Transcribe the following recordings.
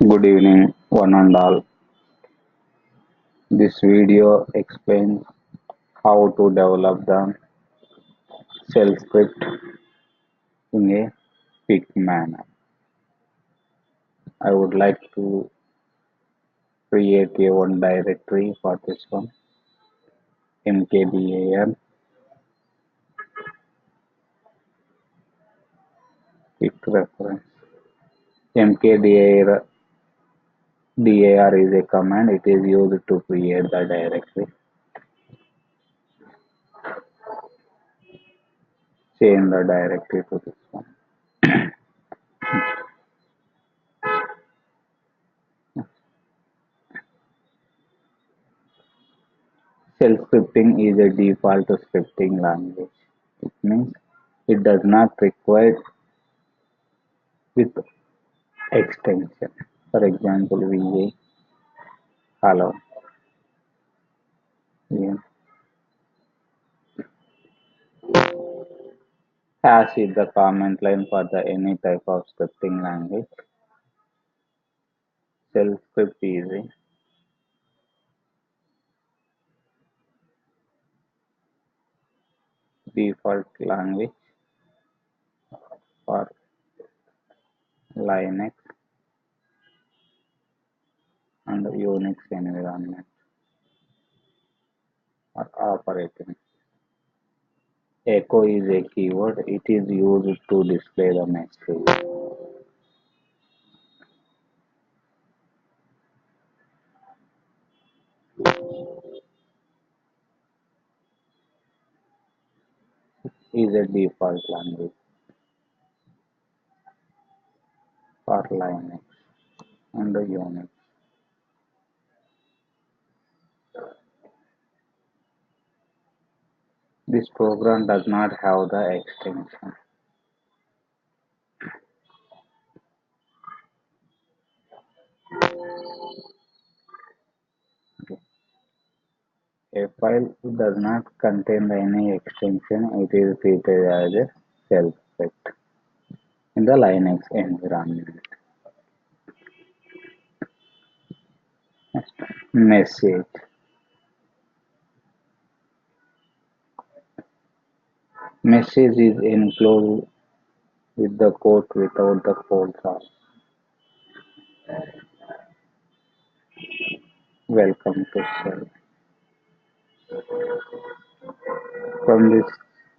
Good evening, one and all. This video explains how to develop the shell script in a quick manner. I would like to create a one directory for this one, mkdir, quick reference. mkdir is a command. It is used to create the directory. Change the directory to this one. Shell scripting is a default scripting language. It means it does not require with extension. For example, VA, hello, yeah. Hash is the comment line for the any type of scripting language. Shell script is a default language for Linux and Unix environment or operating. Echo is a keyword. It is used to display the message. Is a default language for Linux and Unix. This program does not have the extension. A file does not contain any extension. It is treated as a shell script in the Linux environment. Message. Message is enclosed with the quote without the full stop. Welcome to shell. From this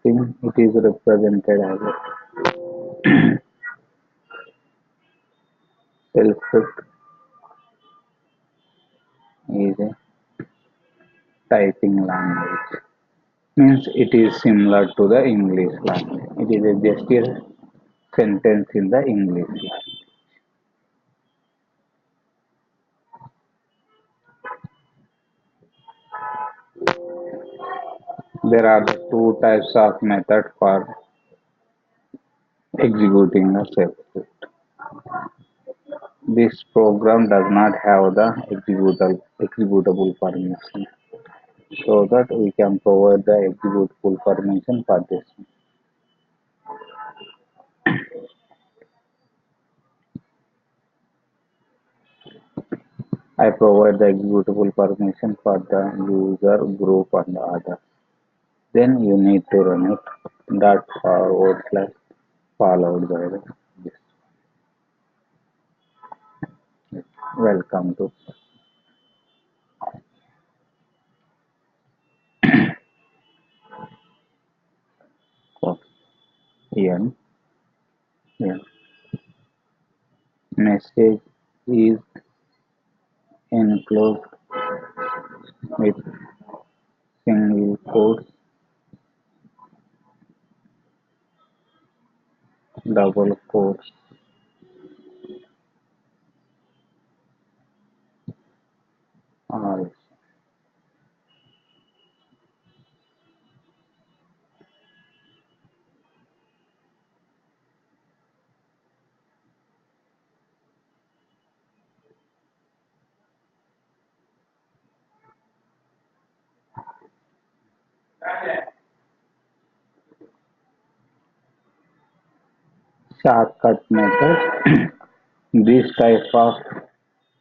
thing, it is represented as a shell script is a typing language. Means it is similar to the English language. It is just a sentence in the English language. There are the two types of method for executing a shell script. This program does not have the executable permission, so that we can provide the executable permission for this. I provide the executable permission for the user group and the other. Then you need to run it dot forward slash followed by the this. Welcome to N. N. Message is enclosed with single quotes, double quotes, or shortcut method. This type of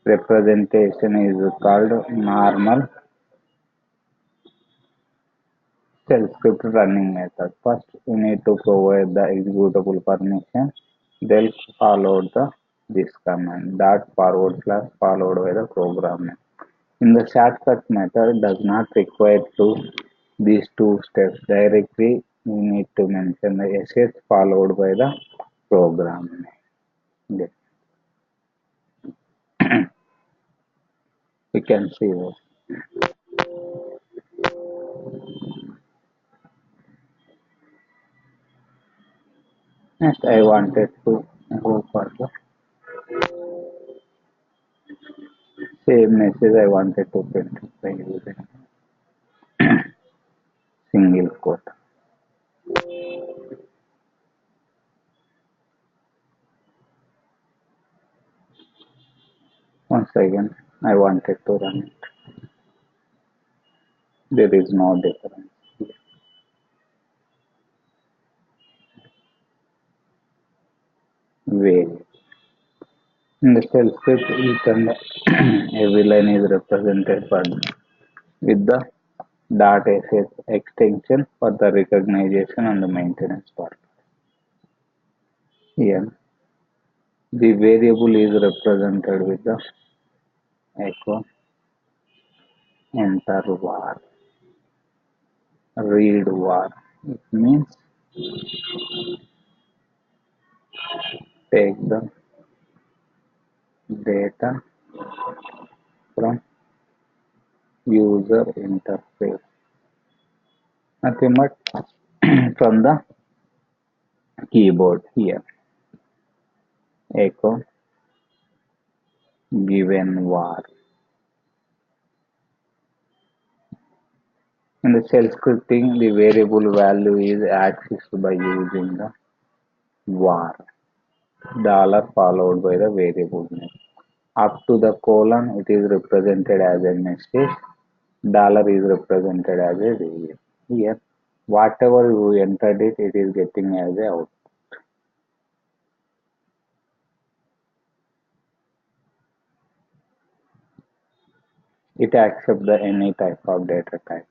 representation is called normal shell script running method. First, you need to provide the executable permission. Then follow this command dot forward slash followed by the program name. In the shortcut method does not require to these two steps directly. You need to mention the sh followed by the program name. Yes. We can see this. Next, I wanted to go for the same message I wanted to print by using single quote. Once again, I wanted to run it. There is no difference. Variable. In the shell script, each and every line is represented with the .sh extension for the recognition and the maintenance part. Here, the variable is represented with the echo enter var, read var. It means take the data from user interface. Nothing but from the keyboard here. Echo given var. In the shell scripting, the variable value is accessed by using the var dollar followed by the variable name. Up to the colon, it is represented as a message. Dollar is represented as a variable. Here, whatever you entered it, it is getting as a output. It accepts the any type of data type.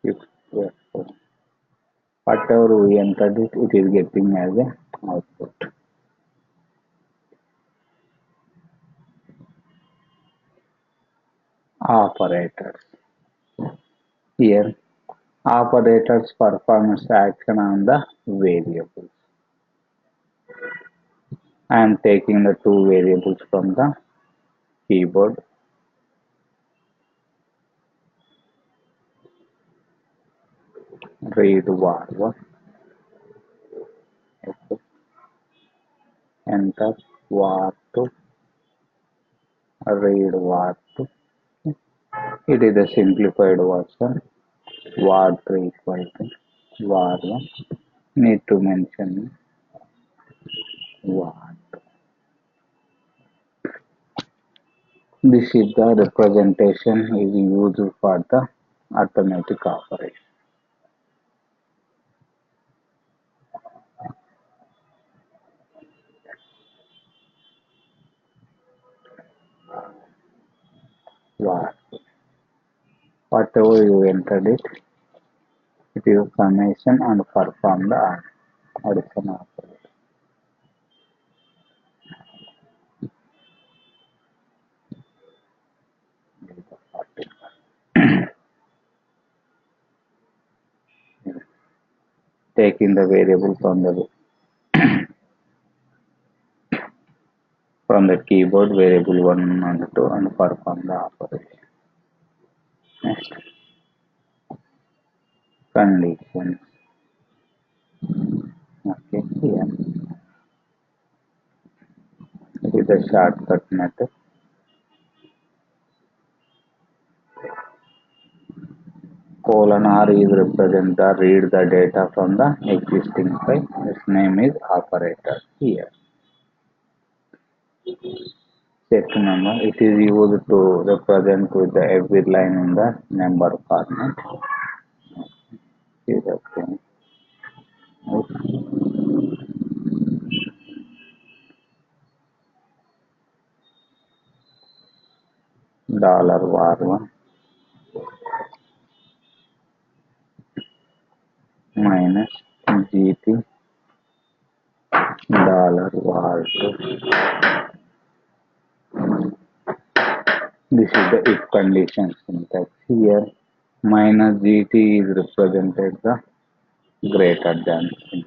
If whatever we entered it, it is getting as a output. Operators. Here, operators performs action on the variables. I am taking the two variables from the keyboard. Read var1, enter var2, read var2. It is a simplified version. var3 equal to var1. Need to mention var2. This is the representation is used for the arithmetic operation. Var. Whatever you entered it, it is a summation and perform the addition operation. Taking the variable from the keyboard, variable 1 and 2, and perform the operation. Next, conditions. Okay, here it is a shortcut method. Colon R is represent the read the data from the existing file. Its name is operator here. Set number, it is used to represent with the every line in the number format. Is okay. Dollar var1 minus GT dollar var2. This is the if condition syntax. Here minus GT is represented the greater than sign.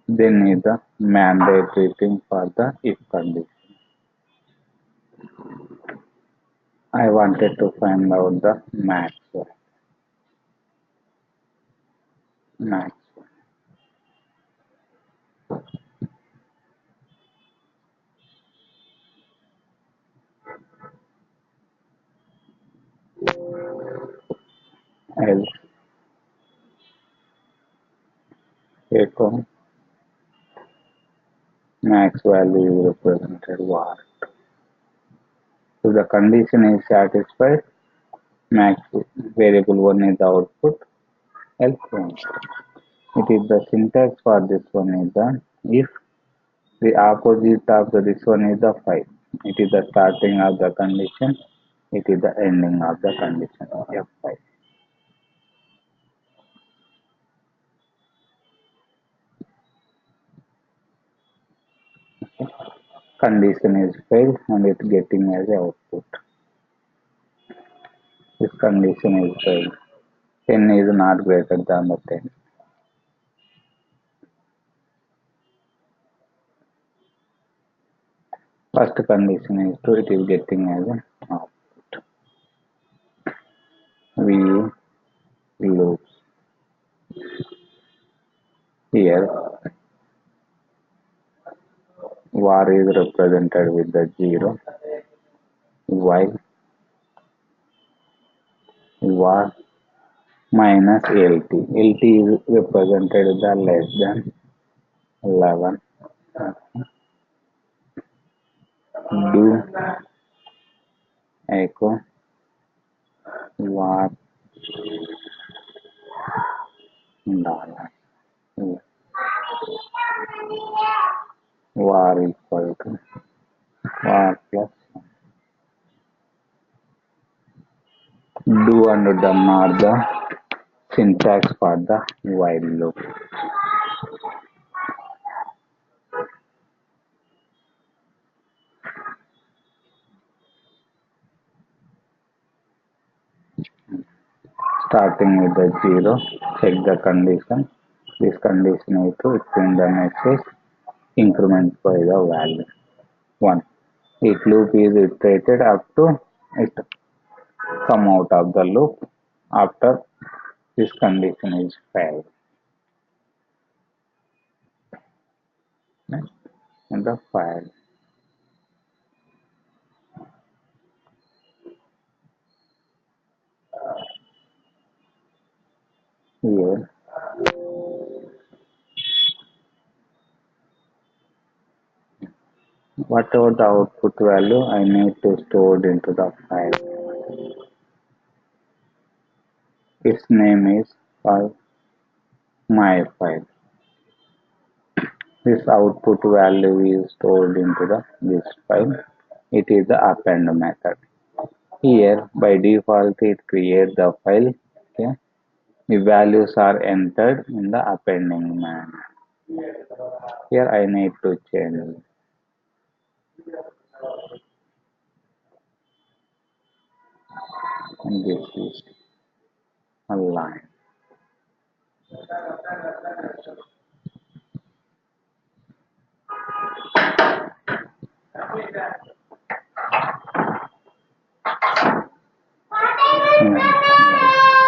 Then is the mandatory thing for the if condition. I wanted to find out the max. Max. Else echo max value is represented var. So the condition is satisfied, max variable 1 is the output, else 1. It is the syntax for this one is the if the opposite of this one is the 5. It is the starting of the condition, it is the ending of the condition, F5. Condition is failed and it getting as a output. This condition is failed. 10 is not greater than the 10. First condition is true, it is getting as an output. We loops. Here var is represented with the 0 while var minus LT. LT is represented the less than 11. Do echo var dollar var equal to var plus 1. Do and done are the syntax for the while loop. Starting with the 0, check the condition. This condition is true, it in the message increment by the value 1. If loop is iterated up to it come out of the loop after this condition is failed. Next, in the file. Here whatever the output value I need to store it into the file. Its name is file my file. This output value is stored into this file. It is the append method. Here by default it creates the file. Okay. The values are entered in the appending manner. Here I need to change. And this is a line.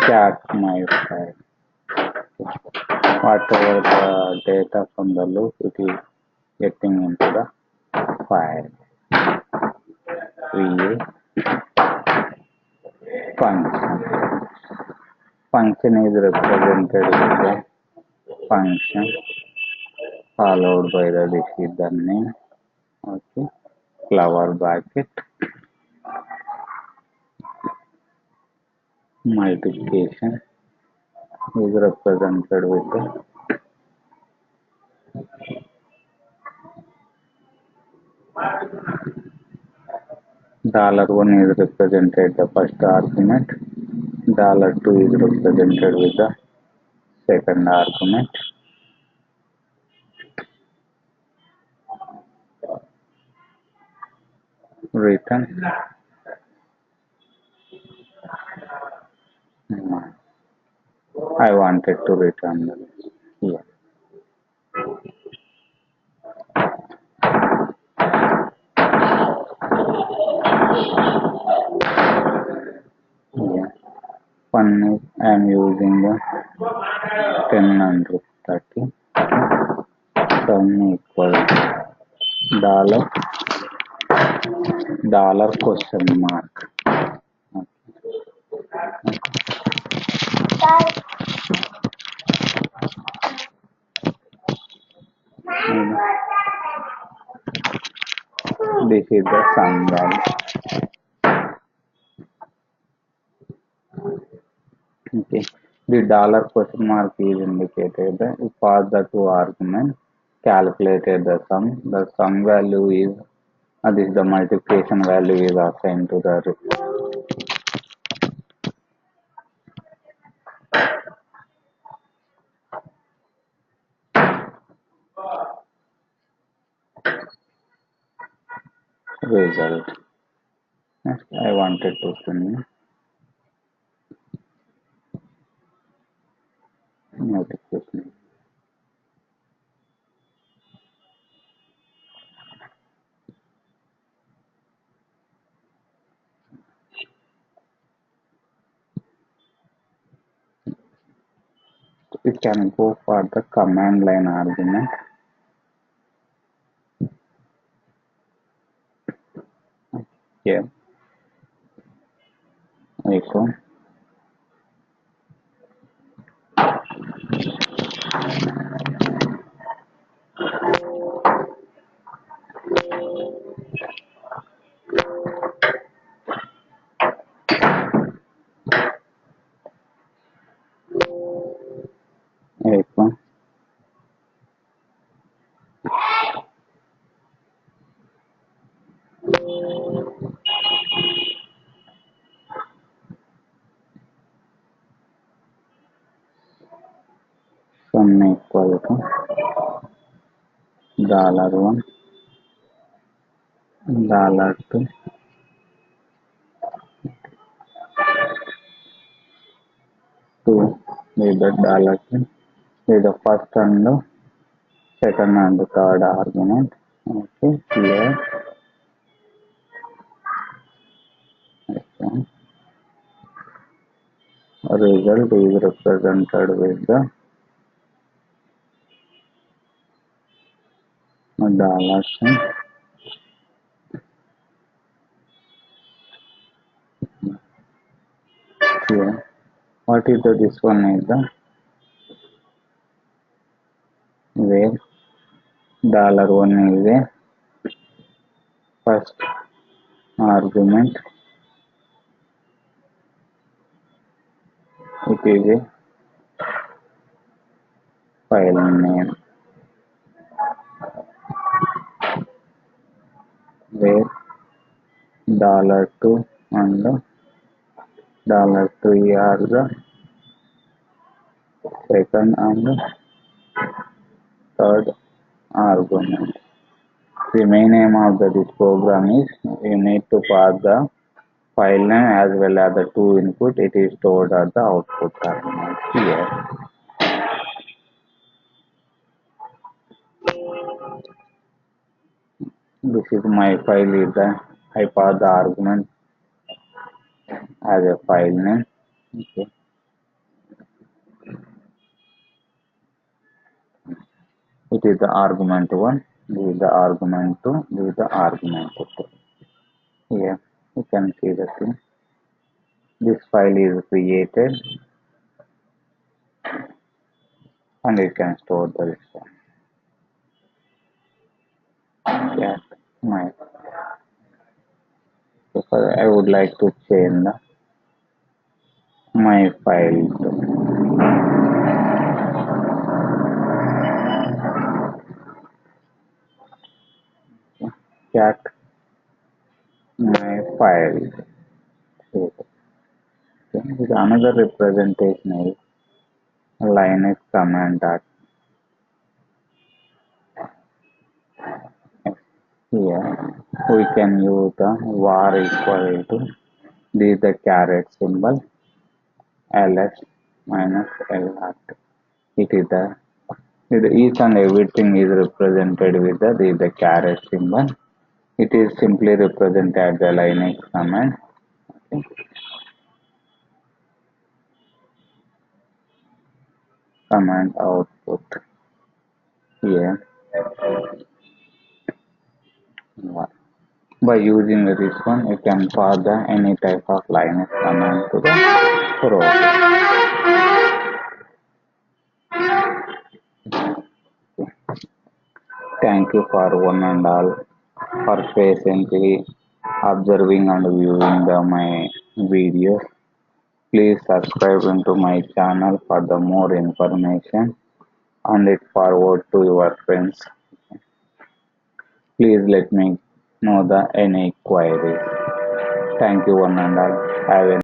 Cat my file. Whatever the data from the loop, it is getting into the file. Create function. Function is represented with the function followed by the receiver name. Okay, flower bracket. multiplication is represented with the $1 is represented the first argument, $2 is represented with the second argument, return I wanted to return the here. Yeah. One is I am using the 10 and 30. Sum equal dollar question mark. This is the sum value. Okay. The dollar question mark is indicated. You pass the two arguments, calculated the sum. The sum value is this is the multiplication value is assigned to the result. Next, I wanted to print multiplication. We can go for the command line argument. Here, echo echo sum equal to $1, $2, with the $2 with the first and the second and the third argument. Okay, here okay. Result is represented with the dollar sign. Here, what is the this one is the where $1 is a first argument. It is a file name where $2 and $3 are the second and third argument. The main aim of this program is you need to pass the file name as well as the two input. It is stored at the output terminal here. This is my file is the I pass the argument as a file name. Okay. It is the argument 1, this is the argument 2, this is the argument 2. Here you can see the thing. This file is created and you can store the response. Yeah, so I would like to change the my file to cat my file. Okay. With another representation is Linux command that here we can use the var equal to the caret symbol ls minus l hat. It is each and everything is represented with the caret symbol. It is simply represented the Linux command. Okay. Command output here. By using this one, you can pass any type of Linux command to the program. Thank you for one and all for patiently observing and viewing my videos. Please subscribe into my channel for the more information and it forward to your friends. Please let me know any queries. Thank you one and all. Have a